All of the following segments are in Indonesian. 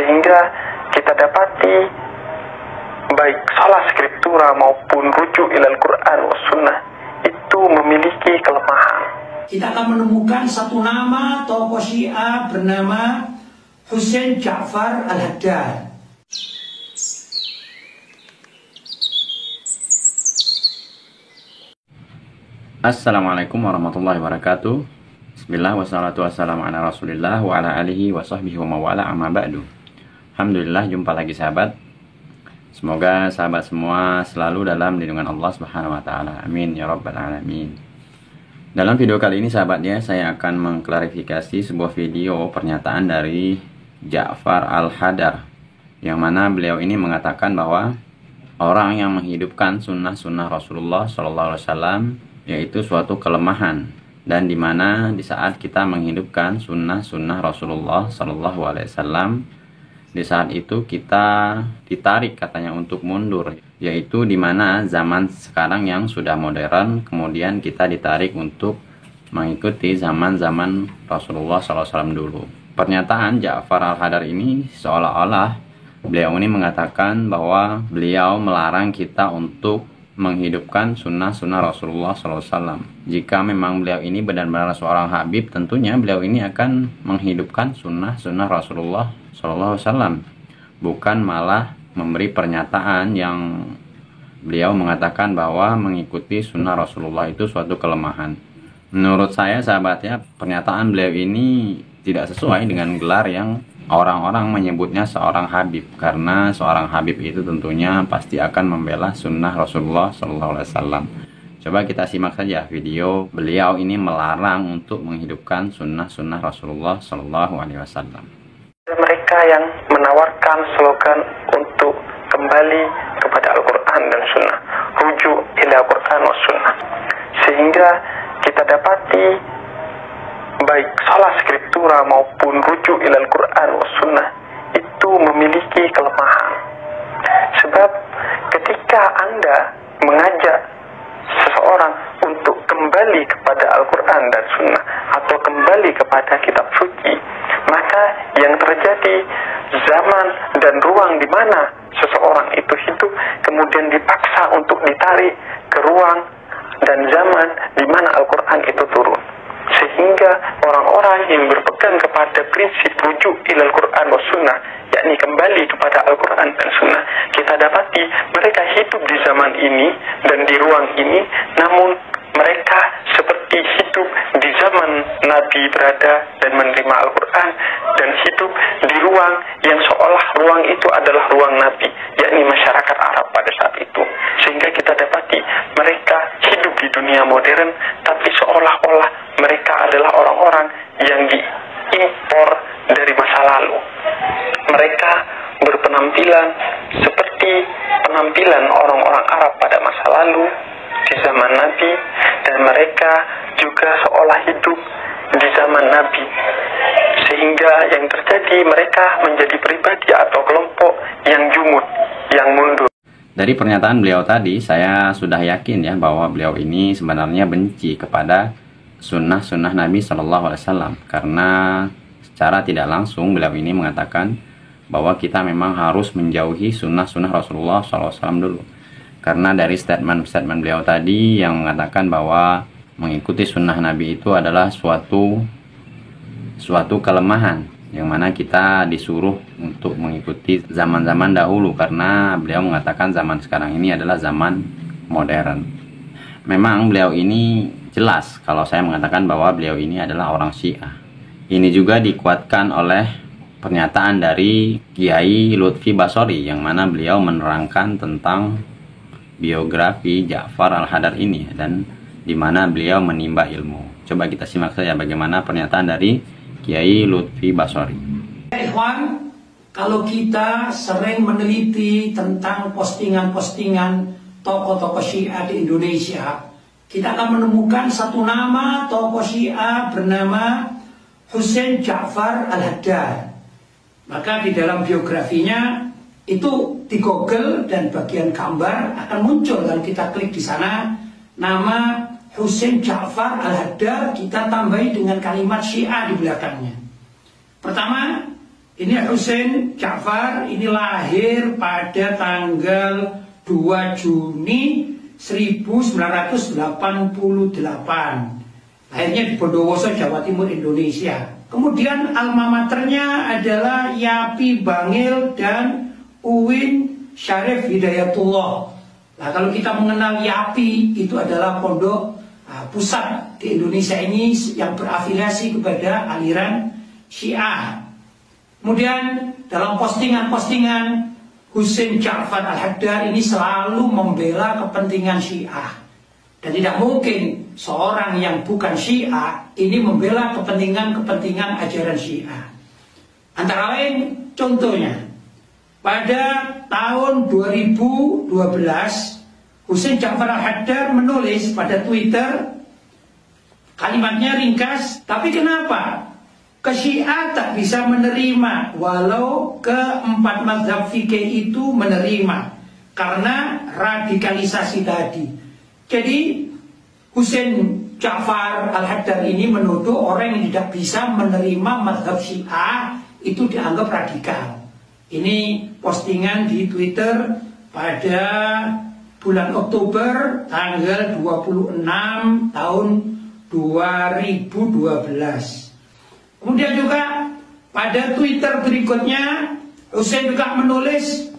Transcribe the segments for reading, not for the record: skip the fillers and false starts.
Sehingga kita dapati baik salah skriptura maupun rujuk ilal Quran wa sunnah itu memiliki kelemahan. Kita akan menemukan satu nama tokoh Syiah bernama Husain Ja'far Al-Haddad. Assalamualaikum warahmatullahi wabarakatuh. Bismillah wassalatu wassalamu ala rasulillah wa ala alihi wa sahbihi wa mawala amma ba'du. Alhamdulillah, jumpa lagi sahabat. Semoga sahabat semua selalu dalam lindungan Allah Subhanahu wa taala. Amin ya rabbal alamin. Dalam video kali ini sahabatnya, saya akan mengklarifikasi sebuah video pernyataan dari Ja'far Al-Haddad, yang mana beliau ini mengatakan bahwa orang yang menghidupkan sunnah-sunnah Rasulullah SAW yaitu suatu kelemahan, dan dimana di saat kita menghidupkan sunnah-sunnah Rasulullah SAW, di saat itu kita ditarik katanya untuk mundur, yaitu dimana zaman sekarang yang sudah modern, kemudian kita ditarik untuk mengikuti zaman-zaman Rasulullah SAW dulu. Pernyataan Ja'far Al-Haddad ini seolah-olah beliau ini mengatakan bahwa beliau melarang kita untuk menghidupkan sunnah-sunnah Rasulullah SAW. Jika memang beliau ini benar-benar seorang Habib, tentunya beliau ini akan menghidupkan sunnah-sunnah Rasulullah SAW, bukan malah memberi pernyataan yang beliau mengatakan bahwa mengikuti sunnah Rasulullah itu suatu kelemahan. Menurut saya sahabatnya, pernyataan beliau ini tidak sesuai dengan gelar yang orang-orang menyebutnya seorang Habib, karena seorang Habib itu tentunya pasti akan membela sunnah Rasulullah SAW. Coba kita simak saja video beliau ini melarang untuk menghidupkan sunnah-sunnah Rasulullah SAW. Mereka yang menawarkan slogan untuk kembali kepada Al-Quran dan Sunnah, rujuk ila Quran wa Sunnah, sehingga kita dapati baik salah skriptura maupun rujuk ilal Quran wa Sunnah itu memiliki kelemahan. Sebab ketika Anda mengajak seseorang untuk kembali kepada Al-Quran dan Sunnah atau kembali kepada kitab suci, maka yang terjadi zaman dan ruang di mana seseorang itu hidup kemudian dipaksa untuk ditarik ke ruang dan zaman di mana Al-Quran itu turun. Sehingga orang-orang yang berpegang kepada prinsip rujuk ilal Quran wa Sunnah, yakni kembali kepada Al-Quran dan Sunnah, kita dapati mereka hidup di zaman ini dan di ruang ini, namun mereka seperti hidup di zaman Nabi berada dan menerima Al-Quran, dan hidup di ruang yang seolah ruang itu adalah ruang Nabi, yakni masyarakat Arab pada saat itu. Sehingga kita dapati mereka hidup di dunia modern, tapi seolah-olah mereka adalah orang-orang yang diimpor dari masa lalu. Mereka berpenampilan seperti penampilan orang-orang Arab pada masa lalu di zaman Nabi, dan mereka juga seolah hidup di zaman Nabi, sehingga yang terjadi mereka menjadi pribadi atau kelompok yang jumud, yang mundur. Dari pernyataan beliau tadi, saya sudah yakin ya bahwa beliau ini sebenarnya benci kepada sunnah-sunnah Nabi SAW, karena secara tidak langsung beliau ini mengatakan bahwa kita memang harus menjauhi sunnah-sunnah Rasulullah SAW dulu. Karena dari statement-statement beliau tadi yang mengatakan bahwa mengikuti sunnah Nabi itu adalah suatu kelemahan, yang mana kita disuruh untuk mengikuti zaman-zaman dahulu, karena beliau mengatakan zaman sekarang ini adalah zaman modern. Memang beliau ini jelas kalau saya mengatakan bahwa beliau ini adalah orang Syiah. Ini juga dikuatkan oleh pernyataan dari Kiai Lutfi Basori, yang mana beliau menerangkan tentang biografi Ja'far Al-Haddad ini, dan di mana beliau menimba ilmu. Coba kita simak saja bagaimana pernyataan dari Kiai Lutfi Basori. Ikhwan, kalau kita sering meneliti tentang postingan-postingan tokoh-tokoh Syiah di Indonesia, kita akan menemukan satu nama tokoh Syiah bernama Husain Ja'far Al-Haddad. Maka di dalam biografinya itu di Google dan bagian gambar akan muncul, kalau kita klik di sana nama Husain Ja'far Al-Haddad, kita tambahi dengan kalimat Syiah di belakangnya. Pertama, Ini Husain Ja'far, ini lahir pada tanggal 2 Juni 1988. Lahirnya di Bondowoso, Jawa Timur, Indonesia. Kemudian alma maternya adalah Yapi Bangil dan Uin Syarif Hidayatullah. Nah, kalau kita mengenal Yapi, itu adalah pondok pusat di Indonesia ini yang berafiliasi kepada aliran Syiah. Kemudian dalam postingan-postingan, Husain Ja'far Al-Haddad ini selalu membela kepentingan Syiah. Dan tidak mungkin seorang yang bukan Syiah ini membela kepentingan ajaran Syiah. Antara lain contohnya, pada tahun 2012 Husain Ja'far Al-Haddad menulis pada Twitter, kalimatnya ringkas, tapi kenapa Syiah tak bisa menerima walau keempat mazhab fikih itu menerima karena radikalisasi tadi. Jadi Husain Ja'far Al-Haddad ini menuduh orang yang tidak bisa menerima mazhab Syiah itu dianggap radikal. Ini postingan di Twitter pada bulan Oktober tanggal 26 tahun 2012. Kemudian juga pada Twitter berikutnya Husain juga menulis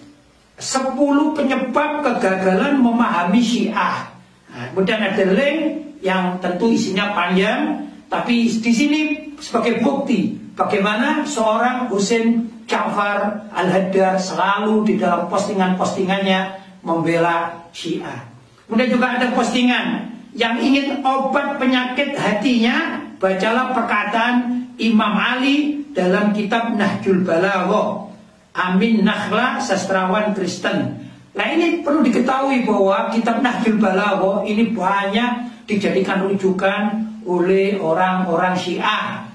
10 penyebab kegagalan memahami Syiah. Nah, kemudian ada link yang tentu isinya panjang, tapi di sini sebagai bukti bagaimana seorang Husain Ja'far Al-Haddad selalu di dalam postingan-postingannya membela Syiah. Kemudian juga ada postingan yang ingin obat penyakit hatinya, bacalah perkataan Imam Ali dalam kitab Nahjul Balaghah, Amin Nakhla, sastrawan Kristen. Nah, ini perlu diketahui bahwa kitab Nahjul Balaghah ini banyak dijadikan rujukan oleh orang-orang Syiah.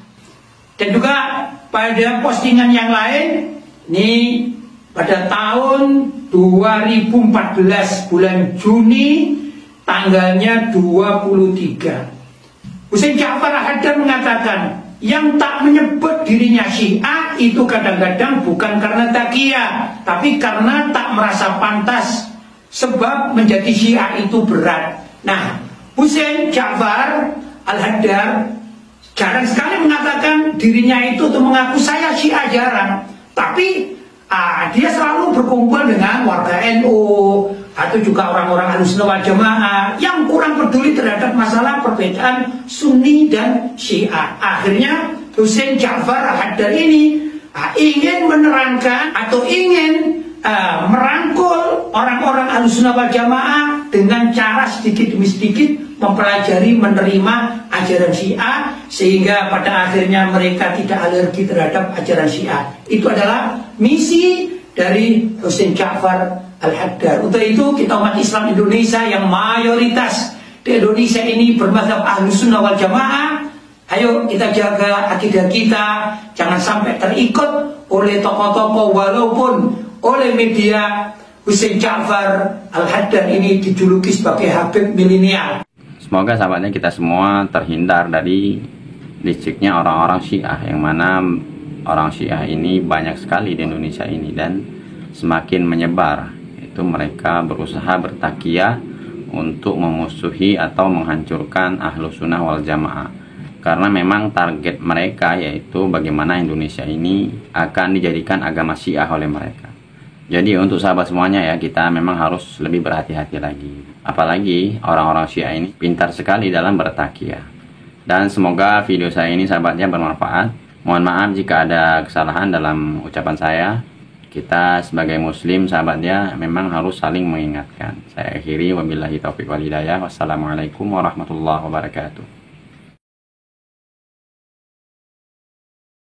Dan juga pada postingan yang lain, ini pada tahun 2014 bulan Juni tanggalnya 23. Husain Ja'far Al-Haddad mengatakan, yang tak menyebut dirinya Syiah itu kadang-kadang bukan karena taqiyah, tapi karena tak merasa pantas, sebab menjadi Syiah itu berat. Nah, Husain Ja'far Al-Haddad jarang sekali mengatakan dirinya itu atau mengaku saya Syiah, jarang. Tapi dia selalu berkumpul dengan warga NU atau juga orang-orang Ahlussunnah wal Jamaah yang kurang peduli terhadap masalah perbedaan Sunni dan Syiah. Akhirnya Husain Ja'far Al-Haddad ini ingin menerangkan atau ingin merangkul orang-orang Ahlussunnah wal Jamaah dengan cara sedikit demi sedikit mempelajari, menerima ajaran Syiah, sehingga pada akhirnya mereka tidak alergi terhadap ajaran Syiah. Itu adalah misi dari Husain Ja'far Al-Haddad. Untuk itu kita umat Islam Indonesia yang mayoritas di Indonesia ini bermadzhab Ahlussunnah wal Jamaah, ayo kita jaga akidah kita, jangan sampai terikut oleh tokoh-tokoh, walaupun oleh media Husain Ja'far Al-Haddad ini dijuluki sebagai Habib milenial. Semoga sahabatnya kita semua terhindar dari liciknya orang-orang Syiah, yang mana orang Syiah ini banyak sekali di Indonesia ini dan semakin menyebar. Itu mereka berusaha bertakiyah untuk memusuhi atau menghancurkan Ahlussunnah wal Jamaah, karena memang target mereka yaitu bagaimana Indonesia ini akan dijadikan agama Syiah oleh mereka. Jadi untuk sahabat semuanya ya, kita memang harus lebih berhati-hati lagi. Apalagi orang-orang Syiah ini pintar sekali dalam bertakiyah. Dan semoga video saya ini sahabatnya bermanfaat. Mohon maaf jika ada kesalahan dalam ucapan saya. Kita sebagai muslim sahabatnya memang harus saling mengingatkan. Saya akhiri, wabillahi taufiq wal hidayah. Wassalamualaikum warahmatullahi wabarakatuh.